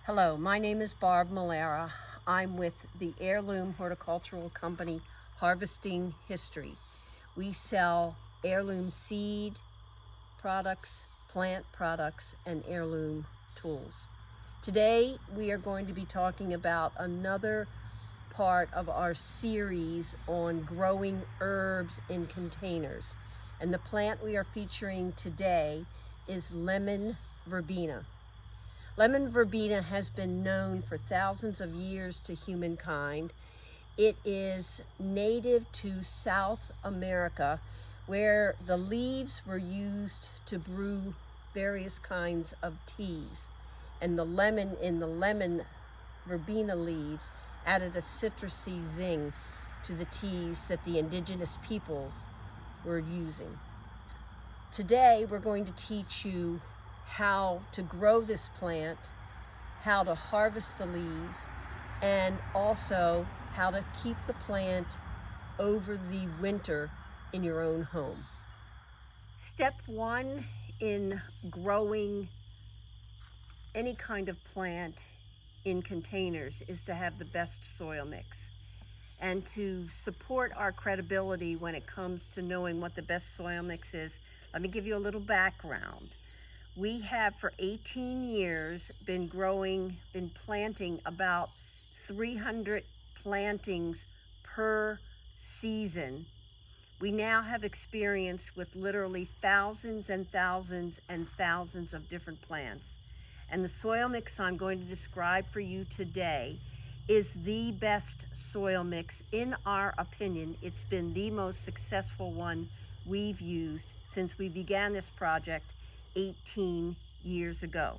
Hello, my name is Barb Melera. I'm with the heirloom horticultural company Harvesting History. We sell heirloom seed products, plant products, and heirloom tools. Today we are going to be talking about another part of our series on growing herbs in containers. And the plant we are featuring today is lemon verbena. Lemon verbena has been known for thousands of years to humankind. It is native to South America, where the leaves were used to brew various kinds of teas. And the lemon in the lemon verbena leaves added a citrusy zing to the teas that the indigenous peoples were using. Today we're going to teach you how to grow this plant, how to harvest the leaves, and also how to keep the plant over the winter in your own home. Step one in growing any kind of plant in containers is to have the best soil mix. And to support our credibility when it comes to knowing what the best soil mix is, let me give you a little background. We have for 18 years been planting about 300 plantings per season. We now have experience with literally thousands and thousands and thousands of different plants. And the soil mix I'm going to describe for you today is the best soil mix. In our opinion, it's been the most successful one we've used since we began this project 18 years ago.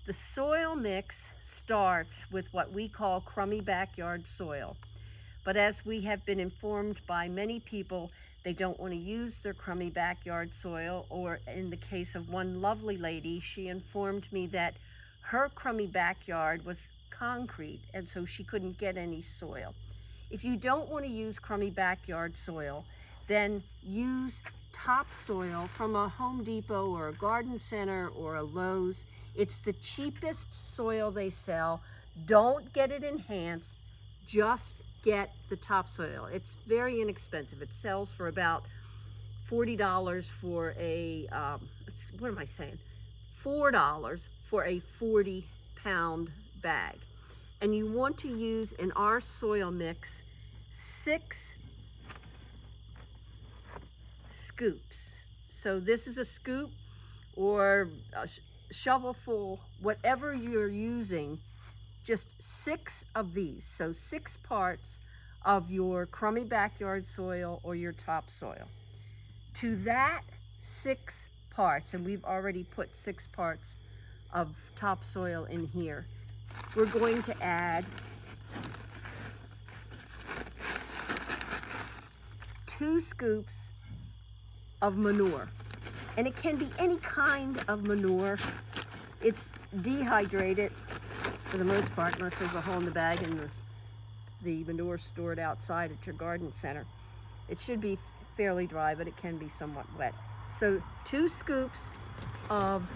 The soil mix starts with what we call crummy backyard soil. But as we have been informed by many people, they don't want to use their crummy backyard soil, or in the case of one lovely lady, she informed me that her crummy backyard was concrete and so she couldn't get any soil. If you don't want to use crummy backyard soil, then use topsoil from a Home Depot or a garden center or a Lowe's. It's the cheapest soil they sell. Don't get it enhanced, just get the topsoil. It's very inexpensive. It sells for about $40 for a, what am I saying? $4 for a 40-pound bag. And you want to use, in our soil mix, 6 scoops. So this is a scoop or a shovelful, whatever you're using, just 6 of these. So 6 parts of your crummy backyard soil or your topsoil. To that 6 parts, and we've already put 6 parts of topsoil in here, we're going to add 2 scoops of manure. And it can be any kind of manure. It's dehydrated for the most part, unless there's a hole in the bag and the manure stored outside at your garden center. It should be fairly dry, but it can be somewhat wet. So 2 scoops of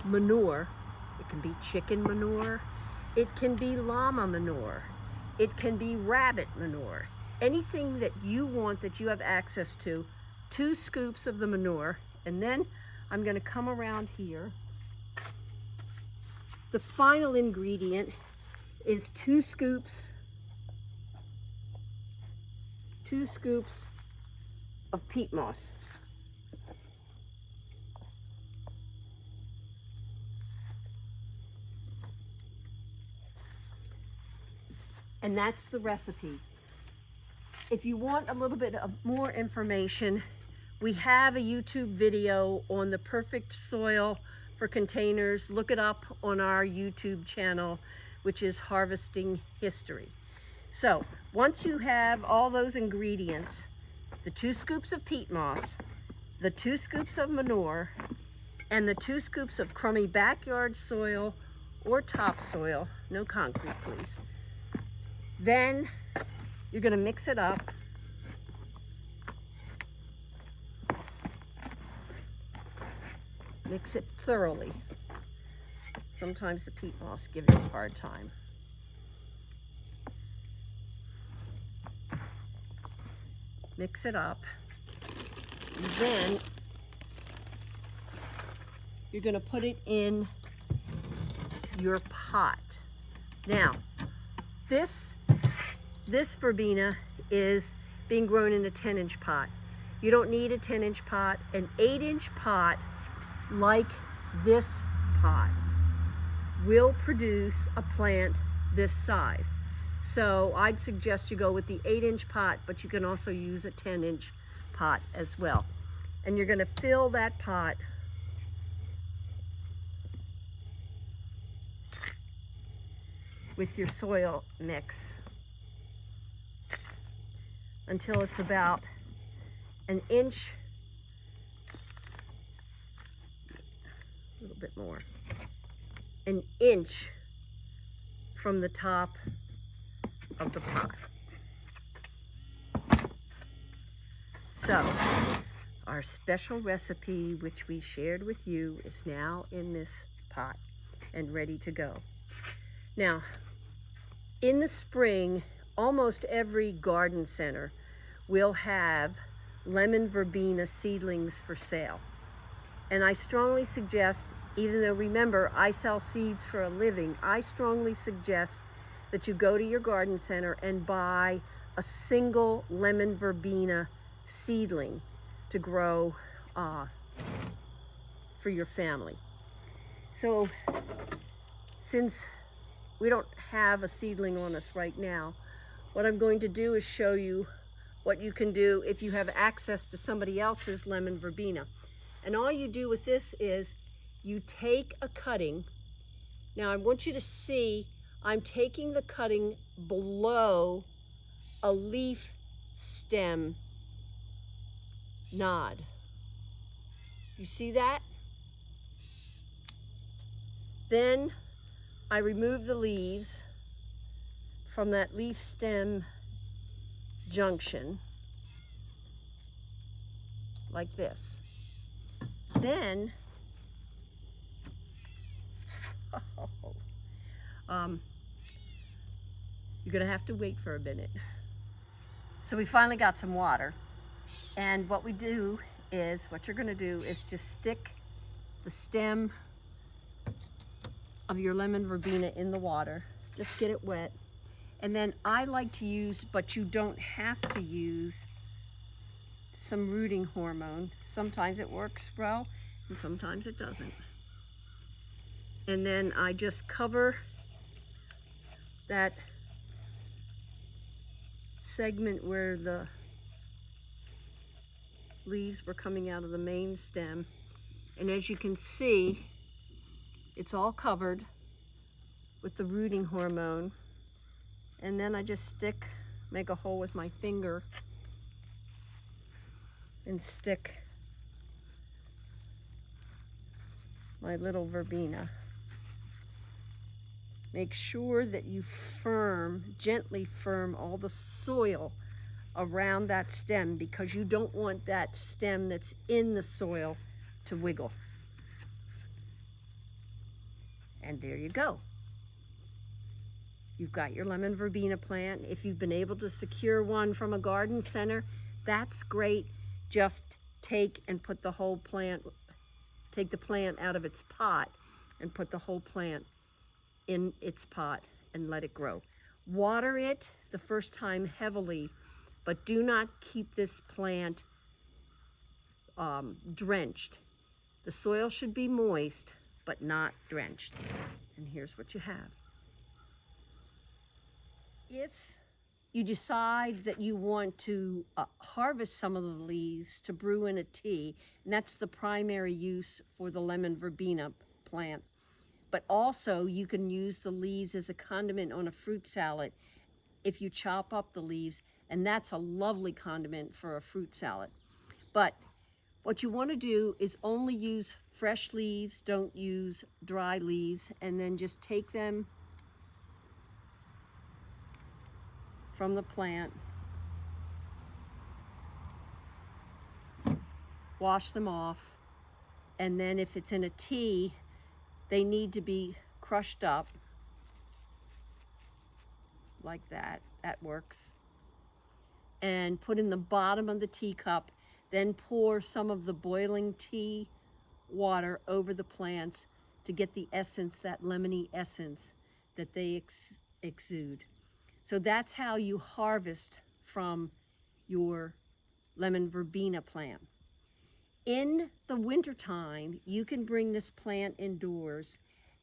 manure. It can be chicken manure. It can be llama manure. It can be rabbit manure. Anything that you want, that you have access to, 2 scoops of the manure. And then I'm going to come around here. The final ingredient is 2 scoops of peat moss. And that's the recipe. If you want a little bit of more information, we have a YouTube video on the perfect soil for containers. Look it up on our YouTube channel, which is Harvesting History. So once you have all those ingredients, the 2 scoops of peat moss, the 2 scoops of manure, and the 2 scoops of crummy backyard soil or topsoil, no concrete please, then you're going to mix it up. Mix it thoroughly. Sometimes the peat moss gives you a hard time. Mix it up. And then you're going to put it in your pot. Now, this verbena is being grown in a 10-inch pot. You don't need a 10-inch pot. An 8-inch pot, like this pot, will produce a plant this size. So I'd suggest you go with the 8-inch pot, but you can also use a 10-inch pot as well. And you're going to fill that pot with your soil mix until it's about an inch, a little bit more, an inch from the top of the pot. So our special recipe, which we shared with you, is now in this pot and ready to go. Now, in the spring, almost every garden center will have lemon verbena seedlings for sale. And I strongly suggest, even though remember, I sell seeds for a living, I strongly suggest that you go to your garden center and buy a single lemon verbena seedling to grow for your family. So since we don't have a seedling on us right now, what I'm going to do is show you what you can do if you have access to somebody else's lemon verbena. And all you do with this is you take a cutting. Now I want you to see I'm taking the cutting below a leaf stem nod. You see that? Then I remove the leaves from that leaf stem junction like this. Then you're gonna have to wait for a minute. So we finally got some water, and what you're gonna do is just stick the stem of your lemon verbena in the water. Just get it wet. And then I like to use, but you don't have to use, some rooting hormone. Sometimes it works well, and sometimes it doesn't. And then I just cover that segment where the leaves were coming out of the main stem. And as you can see, it's all covered with the rooting hormone. And then I just make a hole with my finger and stick my little verbena. Make sure that you gently firm all the soil around that stem, because you don't want that stem that's in the soil to wiggle. And there you go. You've got your lemon verbena plant. If you've been able to secure one from a garden center, that's great. Just take the plant out of its pot and put the whole plant in its pot and let it grow. Water it the first time heavily, but do not keep this plant drenched. The soil should be moist, but not drenched. And here's what you have. If you decide that you want to harvest some of the leaves to brew in a tea, and that's the primary use for the lemon verbena plant, but also you can use the leaves as a condiment on a fruit salad if you chop up the leaves, and that's a lovely condiment for a fruit salad. But what you want to do is only use fresh leaves, don't use dry leaves, and then just take them from the plant, wash them off, and then if it's in a tea, they need to be crushed up like that. That works. And put in the bottom of the teacup. Then pour some of the boiling tea water over the plants to get the essence, that lemony essence that they exude. So that's how you harvest from your lemon verbena plant. In the wintertime, you can bring this plant indoors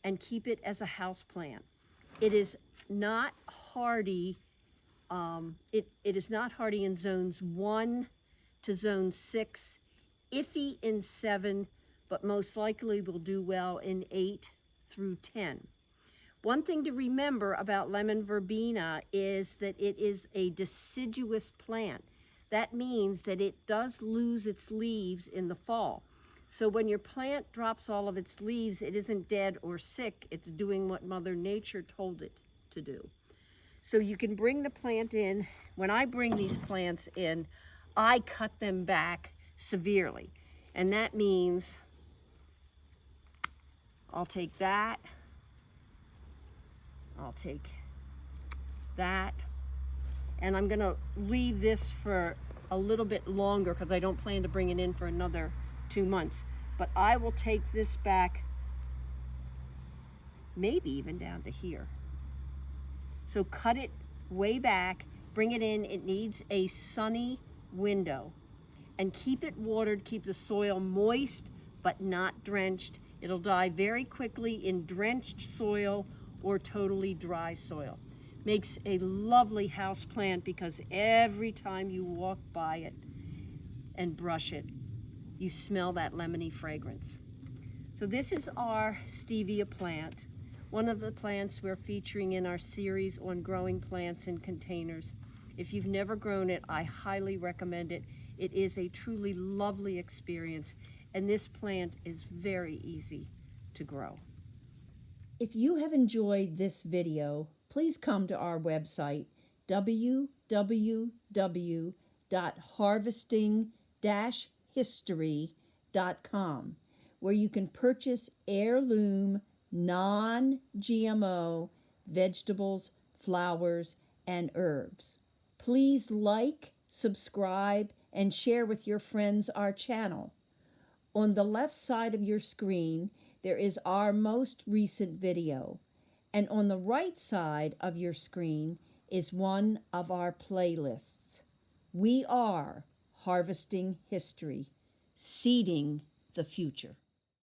and keep it as a house plant. It is not hardy. It is not hardy in zones 1 to zone 6, iffy in 7, but most likely will do well in 8 through 10. One thing to remember about lemon verbena is that it is a deciduous plant. That means that it does lose its leaves in the fall. So when your plant drops all of its leaves, it isn't dead or sick. It's doing what Mother Nature told it to do. So you can bring the plant in. When I bring these plants in, I cut them back severely. And that means I'll take that, I'll take that, and I'm gonna leave this for a little bit longer because I don't plan to bring it in for another 2 months. But I will take this back, maybe even down to here. So cut it way back, bring it in. It needs a sunny window. And keep it watered, keep the soil moist but not drenched. It'll die very quickly in drenched soil or totally dry soil. Makes a lovely house plant because every time you walk by it and brush it, you smell that lemony fragrance. So this is our stevia plant, one of the plants we're featuring in our series on growing plants in containers. If you've never grown it, I highly recommend it. It is a truly lovely experience, and this plant is very easy to grow. If you have enjoyed this video, please come to our website, www.harvesting-history.com, where you can purchase heirloom, non-GMO vegetables, flowers, and herbs. Please like, subscribe, and share with your friends our channel. On the left side of your screen, there is our most recent video, and on the right side of your screen is one of our playlists. We are Harvesting History, seeding the future.